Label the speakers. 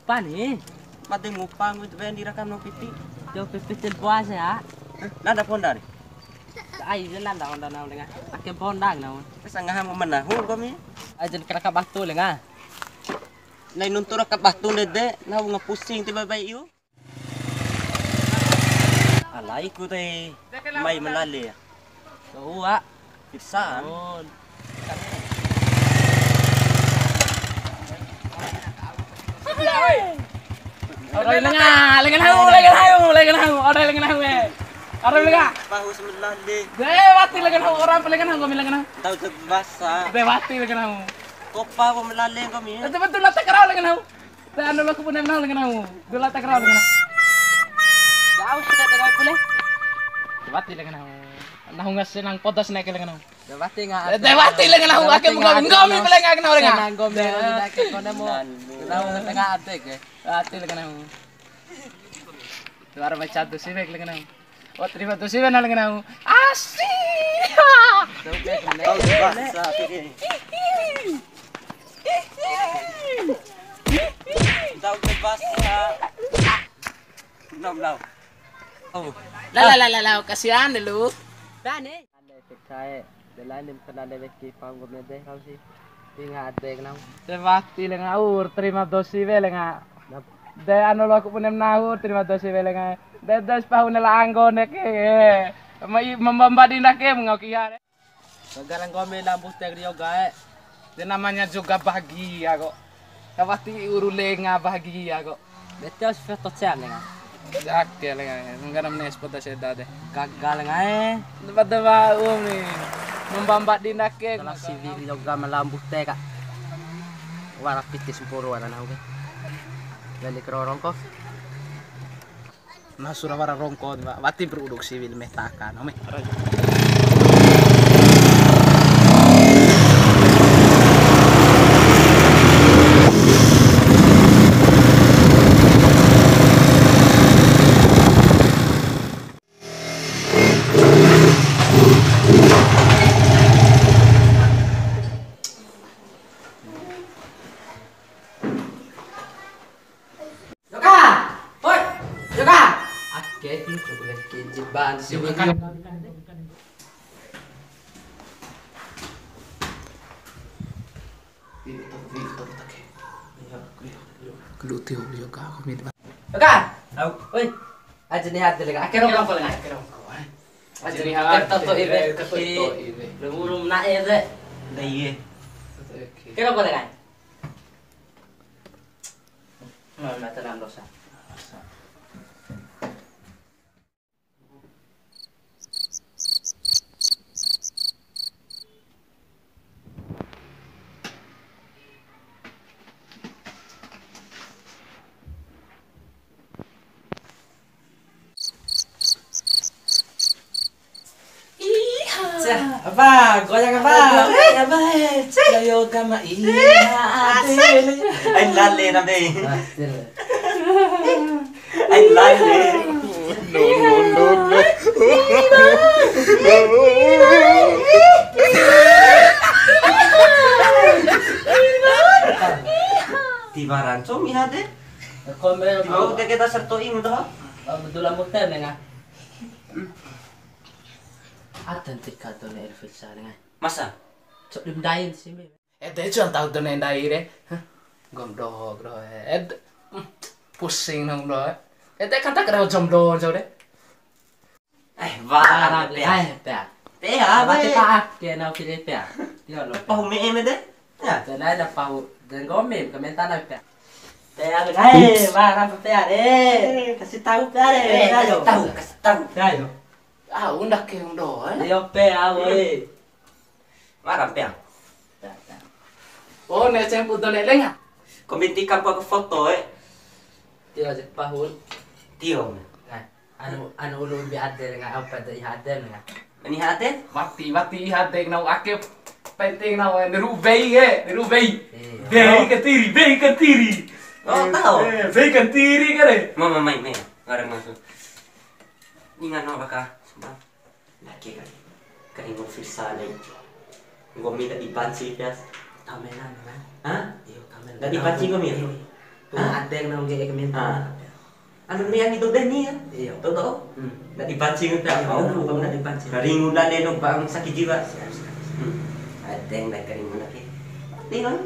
Speaker 1: Upa nih.
Speaker 2: Mati ngupang itu yang direkam no pipi.
Speaker 1: Yo pipitin puasa ya.
Speaker 2: Nada ponda nih.
Speaker 1: Ai jalan dah onda nau lenga. Pakai pondang nau.
Speaker 2: Bisa ngaham menahu kami.
Speaker 1: Ajen keraka batu lenga.
Speaker 2: Nai nuntur ka batu dede, nah ngepusing tiba bayi iu. Alai ku teh mai melale ya.
Speaker 1: Tua.
Speaker 2: Pisan.
Speaker 1: Oh. Orang lengan hau. Orang lengan hau eh. Orang lengan.
Speaker 2: Bahus melale.
Speaker 1: Dewati lengan hau orang lengan hau kami lengan hau.
Speaker 2: Tahu tu basa.
Speaker 1: Dewati lengan hau.
Speaker 2: Kopa ko melale kami.
Speaker 1: Itu betul lah tak kerau lengan hau. Dan aku pun emang lengan hau. Dulu tak kerau lengan hau. Jauh sudah tak boleh. Dewati lengan hau. Nahu ngasih nang podas naik lengan hau. Dewati lengan hau. Akan ngomi pelengak nau lengan. Ngomi nak kena mo. Tahu tengah atek eh. Dewati lengan hau. Tuara macam tu sih lengan hau. Oh terima tu sih lengan hau. Asyik.
Speaker 2: Tahu basa pikir. Tahu tu basa. Nom lau. Oh.
Speaker 1: La kasihan dulu. Dane. Ande sekaya. Dalanim kanada leki panggo mede kau sih. Tinga adek nau. Dewati lengan aur terima dosi ve lengan. De anu lo aku punem naur terima dosi ve lengan. De das pahun la anggone ke. Mai membambadi nake mengau kiar. Sekarang kau melambu tek yoga. Dia namanya juga bahagia kok. Dewati urulenga bahagia kok. Betul foto cel lengan. Jakke lengan. Enggak namanya spot seda deh. Gagal lengan. Debat umi. Membambat di nake. Kalau civil yoga melambu tek kak. Warak pitis sempuru warna nau ke. Balik kerorong kok. Nah surah warna rongko. Wati beruduk civil mehtakan. Ome. Ban sih kan. Kelutih beliau kah kami. Oke. Oi. Aja nih hati lagi. Akhirnya kau lagi. Aja nih hati. Tato ibe. Belum nak ya deh.
Speaker 2: Dah iya.
Speaker 1: Kira kau lagi. Mana tenang dosa. Apa? Goyang apa? Apa? Yoga ma iya.
Speaker 2: Ay lale na be. Ay lale. No. Tiba rancho mira de. Tiba udah kita sertoin udah.
Speaker 1: Betul amu teh nenga. Authentic atau nih Elvisa dengan
Speaker 2: Masa?
Speaker 1: Cok dimdain sih me. Deh cuman tahu tuh nih daire. Gomdo bro. Pusing nong bro. Deh kan tak kena jomblo jauh deh.
Speaker 2: Wah,
Speaker 1: pea.
Speaker 2: Pea,
Speaker 1: Mati pak, kena kiri pea. Dia lo.
Speaker 2: Pahu meme deh. Ya.
Speaker 1: Dan ada pahu dan gomem komentar na pea. Pea deh. Mana pea deh. Kasih tahu pea deh.
Speaker 2: Kasih tahu.
Speaker 1: Ayo. Ah, undak ke undo. Ayo pea we.
Speaker 2: Marah pea.
Speaker 1: Oh, nih ceng puto lenga.
Speaker 2: Komentikan ko foto
Speaker 1: Dia aja pahun.
Speaker 2: Tio.
Speaker 1: Anu ulun bi ade nga apa da ihade nga.
Speaker 2: Ani hate?
Speaker 1: Mati ihade nga ake penting na nerubei nerubei. Bei kentiri.
Speaker 2: Oh, tahu.
Speaker 1: Bei kentiri kare.
Speaker 2: Mama mai. Ngarang masuk. Ingat no baka. Laki kan. Kaingon firsalay. Ngomita di pansi pias.
Speaker 1: Tamenan kan.
Speaker 2: Ha?
Speaker 1: Iyo tamenan.
Speaker 2: Dadi pansi ko mir.
Speaker 1: Kung adeng nang gaya keminta.
Speaker 2: Ah. Ano na yan ito din niya?
Speaker 1: Iya.
Speaker 2: Totoo? Nadipansing ang tao.
Speaker 1: Oo, kung nadipansing.
Speaker 2: Karingulan din ang paang sakit jiwa.
Speaker 1: Siap.
Speaker 2: Adeng na karingulan lagi. Pati lang.